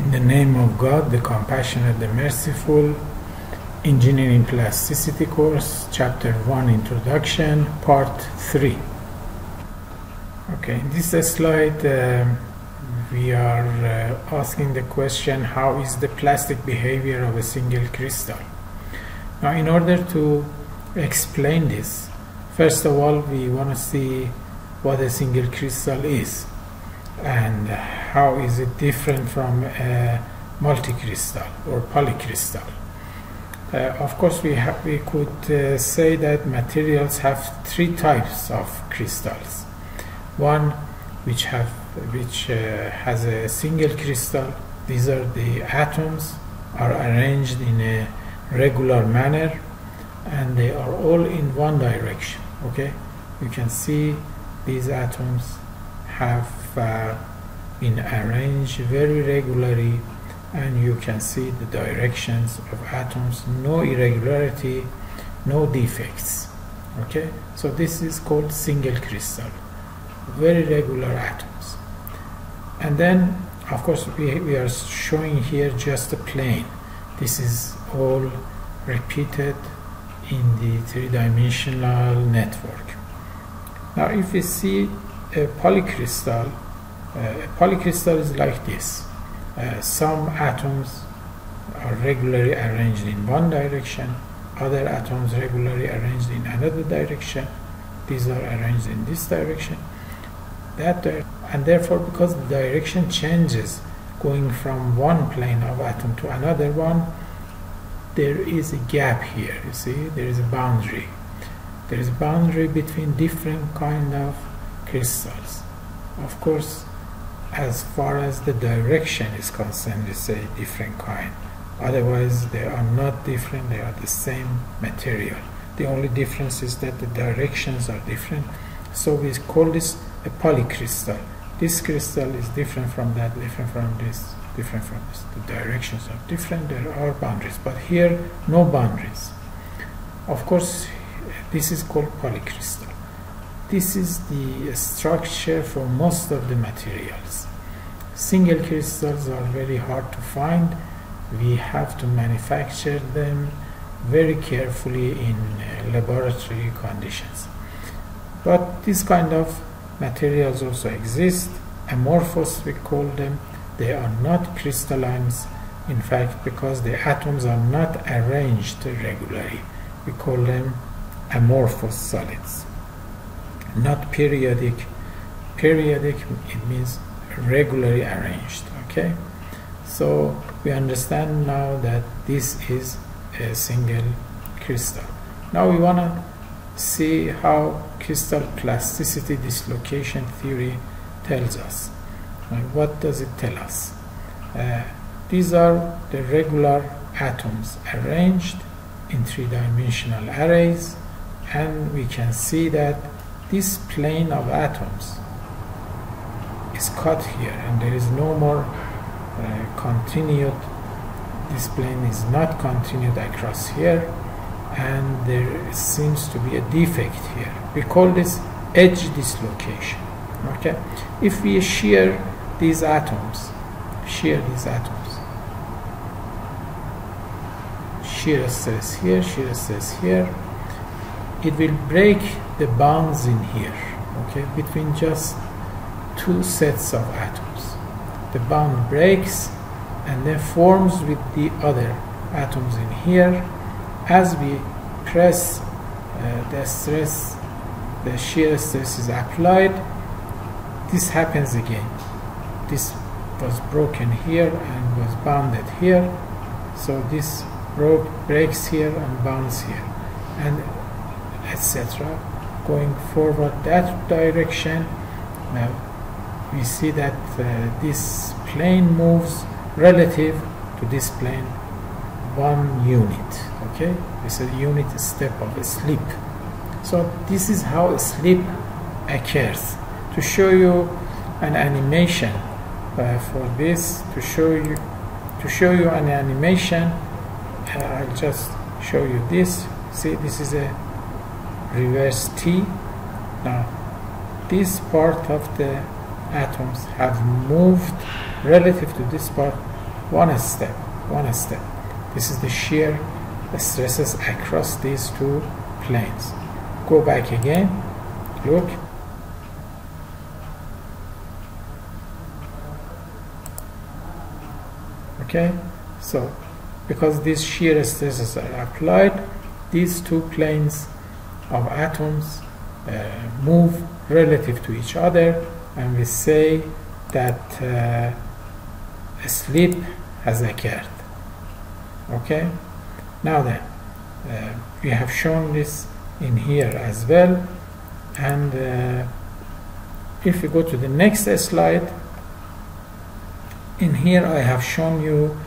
In the name of God, the compassionate, the merciful. Engineering Plasticity course, Chapter 1, Introduction, Part 3. Okay, in this slide we are asking the question, how is the plastic behavior of a single crystal? Now, in order to explain this, first of all we want to see what a single crystal is and how is it different from a multicrystal or polycrystal. Of course, we could say that materials have three types of crystals. One which has a single crystal. These are the atoms are arranged in a regular manner and they are all in one direction. Okay, you can see these atoms have been arranged very regularly, and you can see the directions of atoms, no irregularity, no defects. Okay, so this is called single crystal, very regular atoms. And then of course we are showing here just a plane. This is all repeated in the three-dimensional network. Now if we see a polycrystal is like this. Some atoms are regularly arranged in one direction, other atoms regularly arranged in another direction. These are arranged in this direction, and therefore, because the direction changes going from one plane of atom to another one, there is a gap here. You see, there is a boundary. There is a boundary between different kind of crystals. Of course, as far as the direction is concerned, we say different kind. Otherwise, they are not different, they are the same material. The only difference is that the directions are different. So we call this a polycrystal. This crystal is different from that, different from this, different from this. The directions are different, there are boundaries. But here, no boundaries. Of course, this is called polycrystal. This is the structure for most of the materials. Single crystals are very hard to find. We have to manufacture them very carefully in laboratory conditions. But this kind of materials also exist. Amorphous, we call them. They are not crystallines, in fact, because the atoms are not arranged regularly. We call them amorphous solids. Not periodic. Periodic, it means regularly arranged. Okay, so we understand now that this is a single crystal. Now we want to see how crystal plasticity dislocation theory tells us. What does it tell us? These are the regular atoms arranged in three-dimensional arrays, and we can see that this plane of atoms is cut here, and there is no more continued. This plane is not continued across here, and there seems to be a defect here. We call this edge dislocation. Okay, if we shear these atoms, shear stress here, shear stress here, it will break the bonds in here, okay, between just two sets of atoms. The bond breaks and then forms with the other atoms in here. As we press the shear stress is applied, this happens again. This was broken here and was bonded here, so this breaks here and bonds here, and etc. Going forward that direction. Now we see that this plane moves relative to this plane 1 unit. Okay, this is a unit step of a slip. So this is how a slip occurs. To show you an animation for this, to show you an animation, I'll just show you this. See, this is a reverse T. Now this part of the atoms have moved relative to this part one step. This is the shear stresses across these two planes. Go back again, look. Okay, so because these shear stresses are applied, these two planes of atoms move relative to each other, and we say that a slip has occurred. Okay, now then, we have shown this in here as well, and if we go to the next slide, in here I have shown you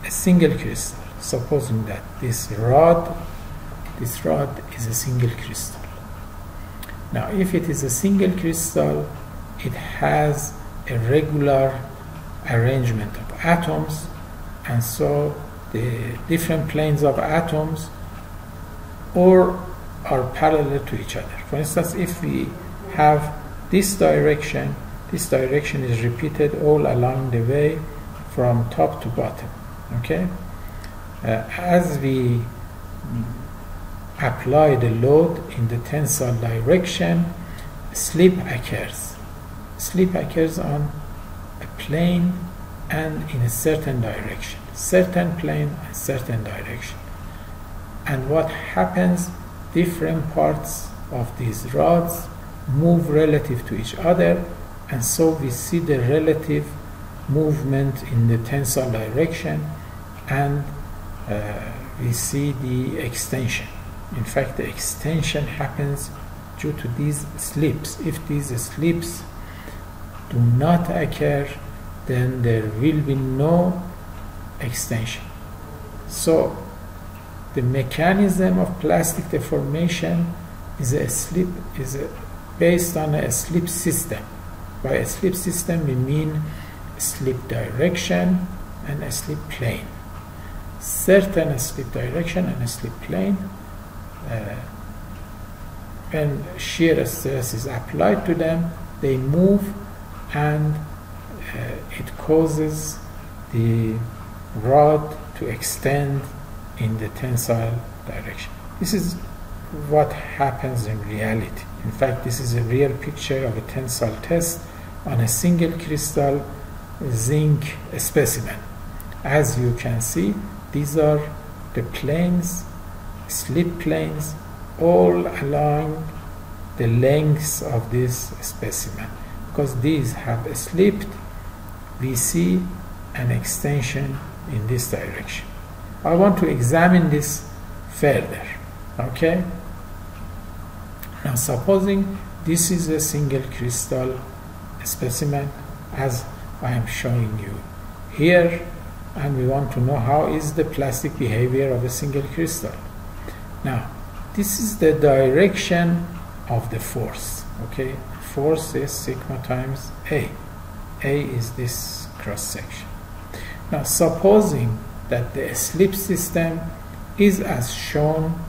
a single crystal. Supposing that this rod is a single crystal. Now if it is a single crystal, it has a regular arrangement of atoms, and so the different planes of atoms or are parallel to each other. For instance, if we have this direction is repeated all along the way from top to bottom. Okay, as we apply the load in the tensile direction, slip occurs. Slip occurs on a plane and in a certain direction, certain plane and certain direction. And what happens, different parts of these rods move relative to each other, and so we see the relative movement in the tensile direction, and we see the extension. In fact, the extension happens due to these slips. If these slips do not occur, then there will be no extension. So the mechanism of plastic deformation is based on a slip system. By a slip system we mean slip direction and a slip plane. Certain slip direction and a slip plane, when shear stress is applied to them, they move, and it causes the rod to extend in the tensile direction. This is what happens in reality. In fact, this is a real picture of a tensile test on a single crystal zinc specimen. As you can see, these are the planes, slip planes, all along the lengths of this specimen. Because these have slipped, we see an extension in this direction. I want to examine this further. Okay? Now supposing this is a single crystal specimen as I am showing you here, and we want to know how is the plastic behavior of a single crystal. Now this is the direction of the force. Okay, force is sigma times A. A is this cross section. Now supposing that the slip system is as shown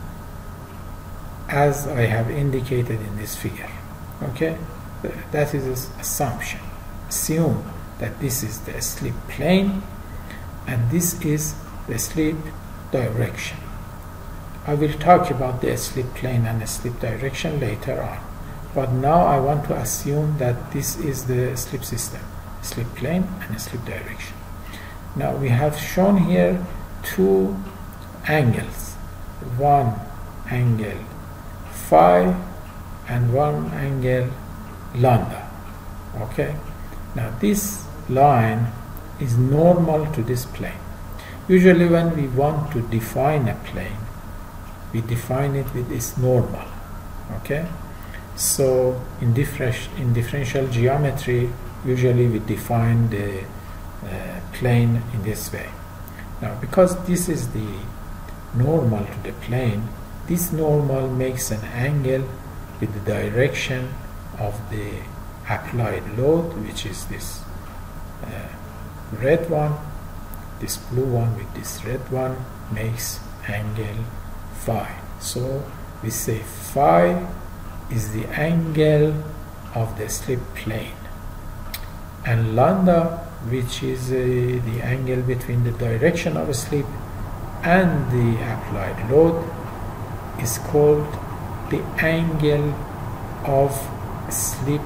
as I have indicated in this figure. Okay, that is an assumption. Assume that this is the slip plane and this is the slip direction. I will talk about the slip plane and the slip direction later on, but now I want to assume that this is the slip system, slip plane and slip direction. Now we have shown here two angles, one angle phi and one angle lambda. Okay, now this line is normal to this plane. Usually when we want to define a plane, we define it with this normal. Okay, so in differential geometry, usually we define the plane in this way. Now because this is the normal to the plane, this normal makes an angle with the direction of the applied load, which is this red one. This blue one with this red one makes angle phi. So we say phi is the angle of the slip plane, and lambda which is the angle between the direction of slip and the applied load, is called the angle of slip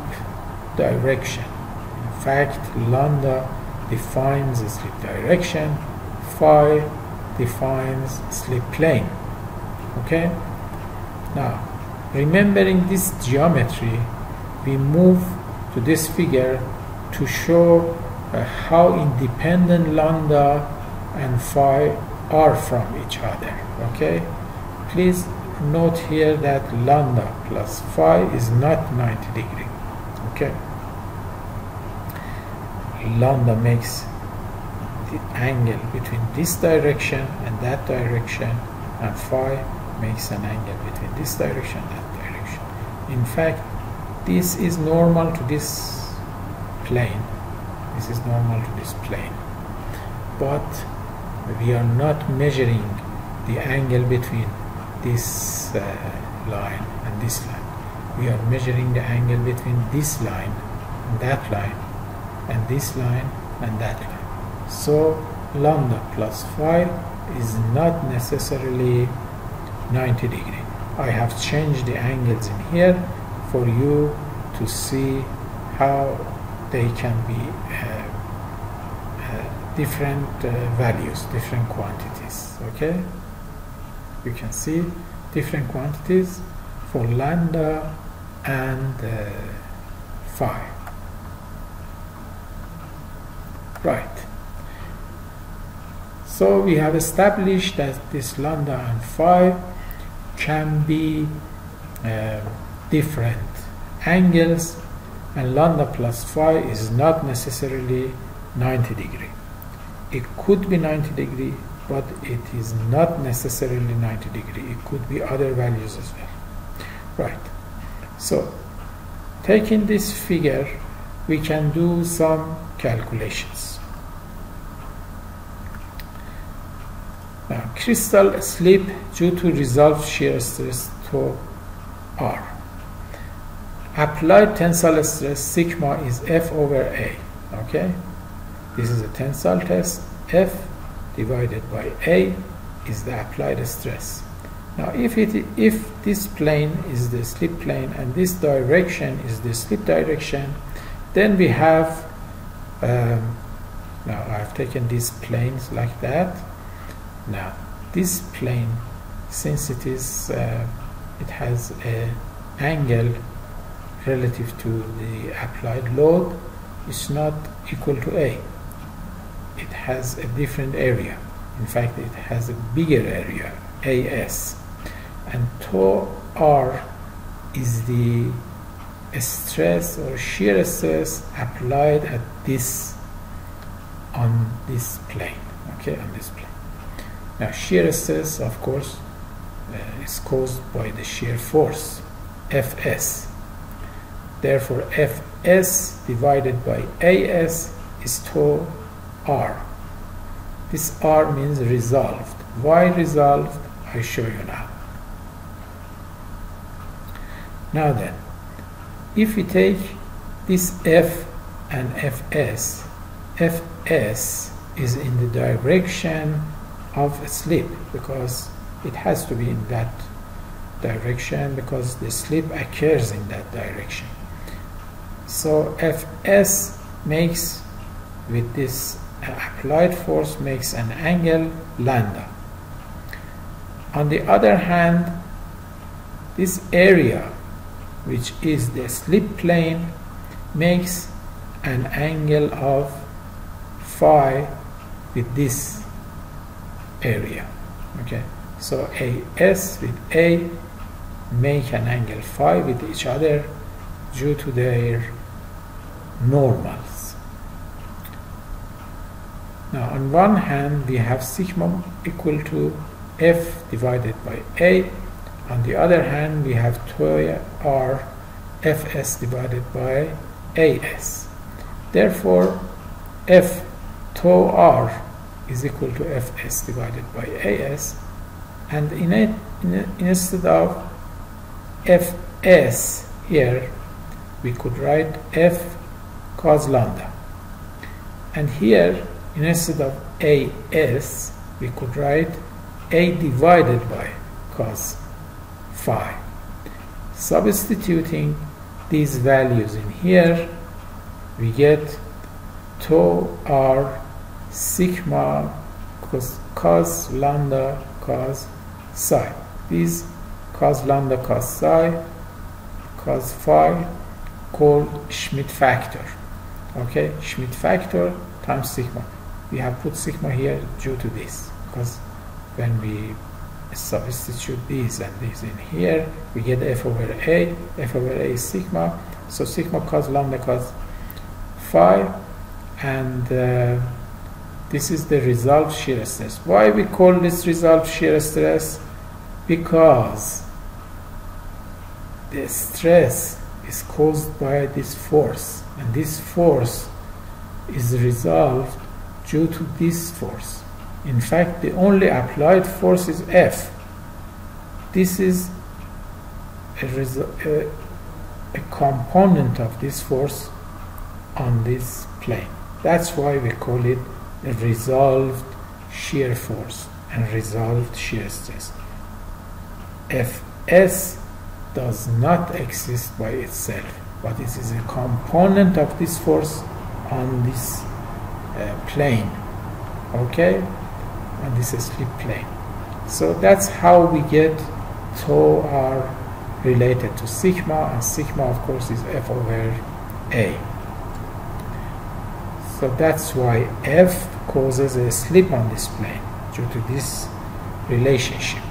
direction. In fact, lambda defines the slip direction, phi defines slip plane. Okay? Now, remembering this geometry, we move to this figure to show how independent lambda and phi are from each other. Okay? Please note here that lambda plus phi is not 90 degree. Okay? Lambda makes the angle between this direction and that direction, and phi makes an angle between this direction and that direction. In fact, this is normal to this plane. This is normal to this plane. But we are not measuring the angle between this line and this line. We are measuring the angle between this line and that line, and this line and that line. So lambda plus phi is not necessarily 90 degree. I have changed the angles in here for you to see how they can be different values, different quantities. Okay, you can see different quantities for lambda and phi. Right. So we have established that this lambda and phi can be different angles, and lambda plus phi is not necessarily 90 degree. It could be 90 degree, but it is not necessarily 90 degree. It could be other values as well. Right. So taking this figure, we can do some calculations. Now, crystal slip due to resolved shear stress to R. Applied tensile stress sigma is F over A. Okay, this is a tensile test. F divided by A is the applied stress. Now, if this plane is the slip plane and this direction is the slip direction, then we have now I've taken these planes like that. Now this plane, since it is it has an angle relative to the applied load, it's not equal to A. It has a different area. In fact, it has a bigger area, AS, and tau R is the stress or shear stress applied at this on this plane. Okay, on this plane. Now, shear stress, of course, is caused by the shear force, Fs. Therefore, Fs divided by As is tau R. This R means resolved. Why resolved? I show you now. Now then, if we take this F and Fs, Fs is in the direction of a slip, because it has to be in that direction because the slip occurs in that direction. So Fs makes, with this applied force, makes an angle lambda. On the other hand, this area, which is the slip plane, makes an angle of phi with this area. Okay, so AS with A make an angle phi with each other due to their normals. Now, on one hand, we have sigma equal to F divided by A. On the other hand, we have tau R Fs divided by As. Therefore, F tau R is equal to Fs divided by As, and instead of Fs here, we could write F cos lambda. And here, instead of AS, we could write A divided by cos phi. Substituting these values in here, we get tau r sigma cos lambda cos psi. These cos lambda cos psi cos phi called Schmidt factor. Okay, Schmidt factor times sigma. We have put sigma here due to this, because when we substitute these and these in here, we get f over a. F over a is sigma, so sigma cos lambda cos phi, and this is the resolved shear stress. Why we call this resolved shear stress? Because the stress is caused by this force, and this force is resolved due to this force. In fact, the only applied force is F. This is a component of this force on this plane. That's why we call it a resolved shear force and resolved shear stress. Fs does not exist by itself, but it is a component of this force on this plane, okay, on this slip plane. So that's how we get tau r related to sigma, and sigma of course is F over A. So that's why F causes a slip on this plane due to this relationship.